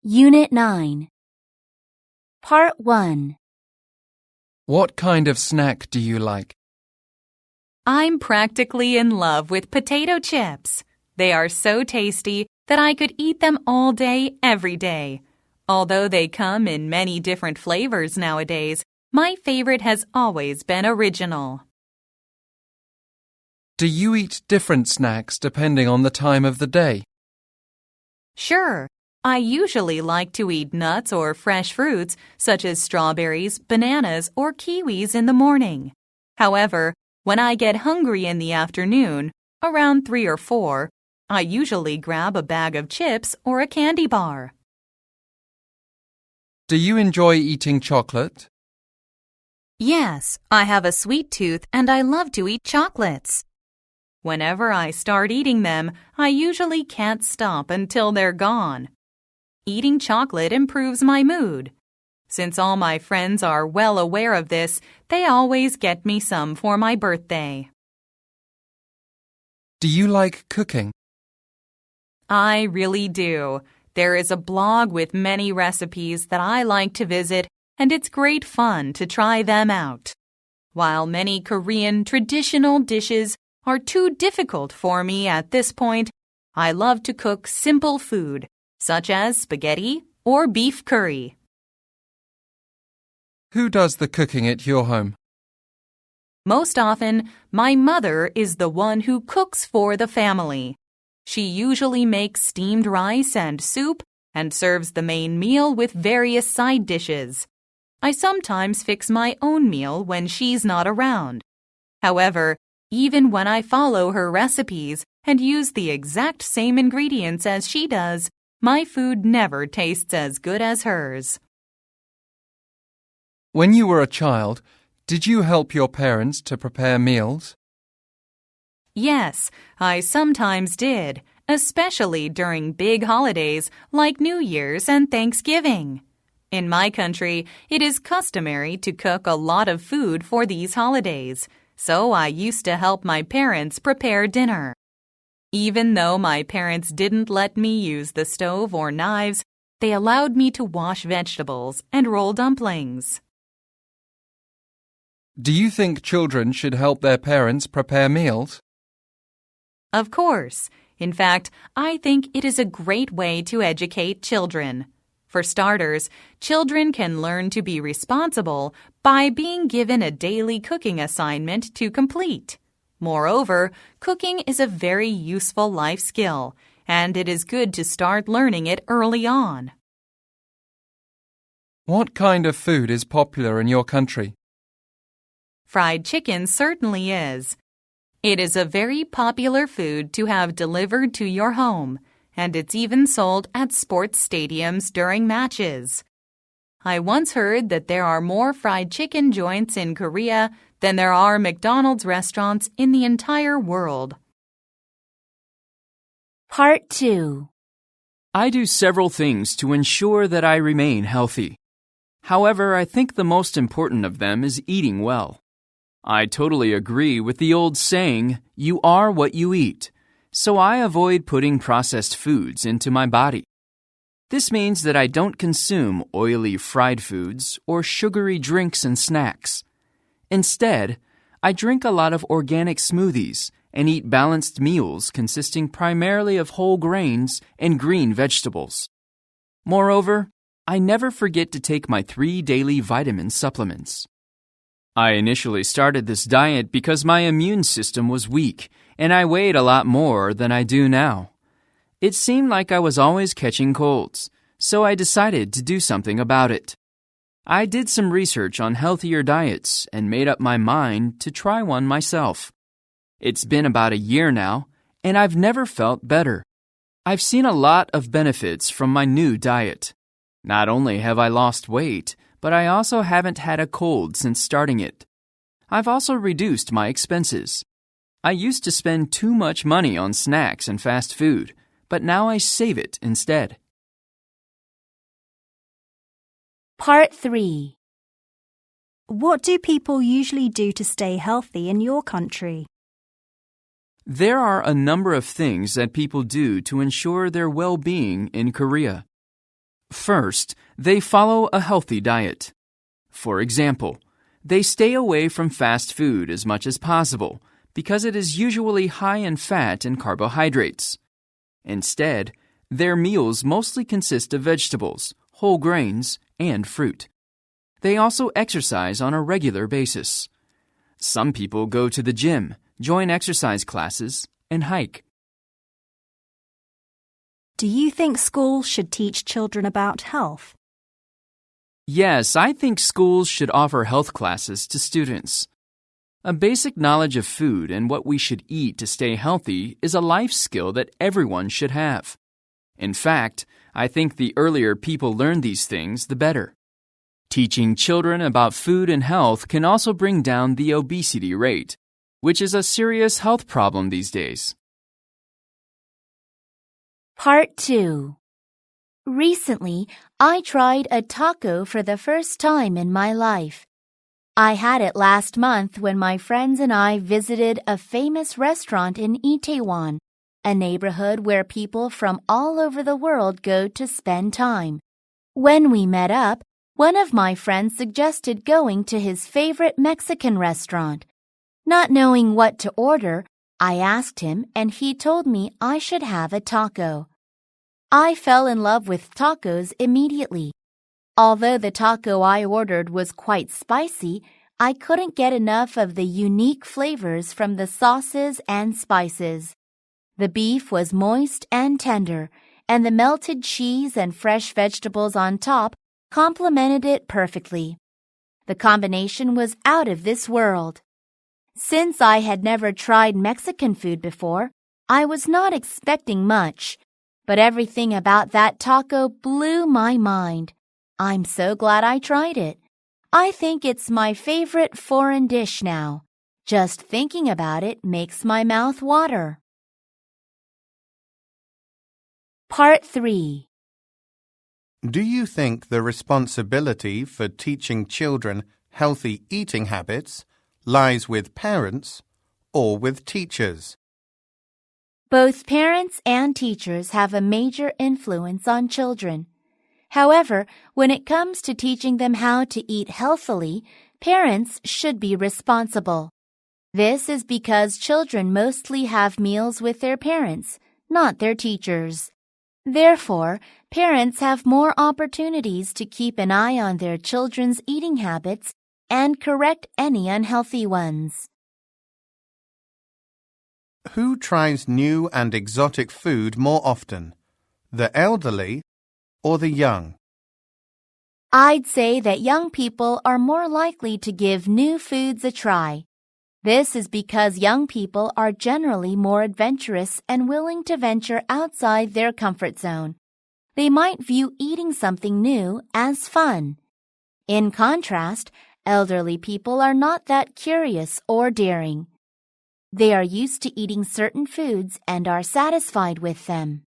Unit 9. Part 1. What kind of snack do you like? I'm practically in love with potato chips. They are so tasty that I could eat them all day, every day. Although they come in many different flavors nowadays, my favorite has always been original. Do you eat different snacks depending on the time of the day? Sure, I usually like to eat nuts or fresh fruits such as strawberries, bananas, or kiwis in the morning. However, when I get hungry in the afternoon, around 3 or 4, I usually grab a bag of chips or a candy bar. Do you enjoy eating chocolate? Yes, I have a sweet tooth and I love to eat chocolates. Whenever I start eating them, I usually can't stop until they're gone. Eating chocolate improves my mood. Since all my friends are well aware of this, they always get me some for my birthday. Do you like cooking? I really do. There is a blog with many recipes that I like to visit, and it's great fun to try them out. While many Korean traditional dishes are too difficult for me at this point, I love to cook simple food, such as spaghetti or beef curry. Who does the cooking at your home? Most often, my mother is the one who cooks for the family. She usually makes steamed rice and soup and serves the main meal with various side dishes. I sometimes fix my own meal when she's not around. However, even when I follow her recipes and use the exact same ingredients as she does, my food never tastes as good as hers. When you were a child, did you help your parents to prepare meals? Yes, I sometimes did, especially during big holidays like New Year's and Thanksgiving. In my country, it is customary to cook a lot of food for these holidays, so I used to help my parents prepare dinner. Even though my parents didn't let me use the stove or knives, they allowed me to wash vegetables and roll dumplings. Do you think children should help their parents prepare meals? Of course. In fact, I think it is a great way to educate children. For starters, children can learn to be responsible by being given a daily cooking assignment to complete. Moreover, cooking is a very useful life skill, and it is good to start learning it early on. What kind of food is popular in your country? Fried chicken certainly is. It is a very popular food to have delivered to your home, and it's even sold at sports stadiums during matches. I once heard that there are more fried chicken joints in Korea than there are McDonald's restaurants in the entire world. Part 2. I do several things to ensure that I remain healthy. However, I think the most important of them is eating well. I totally agree with the old saying, "You are what you eat," so I avoid putting processed foods into my body. This means that I don't consume oily fried foods or sugary drinks and snacks. Instead, I drink a lot of organic smoothies and eat balanced meals consisting primarily of whole grains and green vegetables. Moreover, I never forget to take my 3 daily vitamin supplements. I initially started this diet because my immune system was weak and I weighed a lot more than I do now. It seemed like I was always catching colds, so I decided to do something about it. I did some research on healthier diets and made up my mind to try one myself. It's been about a year now, and I've never felt better. I've seen a lot of benefits from my new diet. Not only have I lost weight, but I also haven't had a cold since starting it. I've also reduced my expenses. I used to spend too much money on snacks and fast food, but now I save it instead. Part 3. What do people usually do to stay healthy in your country? There are a number of things that people do to ensure their well-being in Korea. First, they follow a healthy diet. For example, they stay away from fast food as much as possible because it is usually high in fat and carbohydrates. Instead, their meals mostly consist of vegetables, whole grains, and fruit. They also exercise on a regular basis. Some people go to the gym, join exercise classes, and hike. Do you think schools should teach children about health? Yes, I think schools should offer health classes to students. A basic knowledge of food and what we should eat to stay healthy is a life skill that everyone should have. In fact, I think the earlier people learn these things, the better. Teaching children about food and health can also bring down the obesity rate, which is a serious health problem these days. Part 2. Recently, I tried a taco for the first time in my life. I had it last month when my friends and I visited a famous restaurant in Itaewon, a neighborhood where people from all over the world go to spend time. When we met up, one of my friends suggested going to his favorite Mexican restaurant. Not knowing what to order, I asked him and he told me I should have a taco. I fell in love with tacos immediately. Although the taco I ordered was quite spicy, I couldn't get enough of the unique flavors from the sauces and spices. The beef was moist and tender, and the melted cheese and fresh vegetables on top complemented it perfectly. The combination was out of this world. Since I had never tried Mexican food before, I was not expecting much, but everything about that taco blew my mind. I'm so glad I tried it. I think it's my favorite foreign dish now. Just thinking about it makes my mouth water. Part 3. Do you think the responsibility for teaching children healthy eating habits lies with parents or with teachers? Both parents and teachers have a major influence on children. However, when it comes to teaching them how to eat healthily, parents should be responsible. This is because children mostly have meals with their parents, not their teachers. Therefore, parents have more opportunities to keep an eye on their children's eating habits and correct any unhealthy ones. Who tries new and exotic food more often, the elderly or the young? I'd say that young people are more likely to give new foods a try. This is because young people are generally more adventurous and willing to venture outside their comfort zone. They might view eating something new as fun. In contrast, elderly people are not that curious or daring. They are used to eating certain foods and are satisfied with them.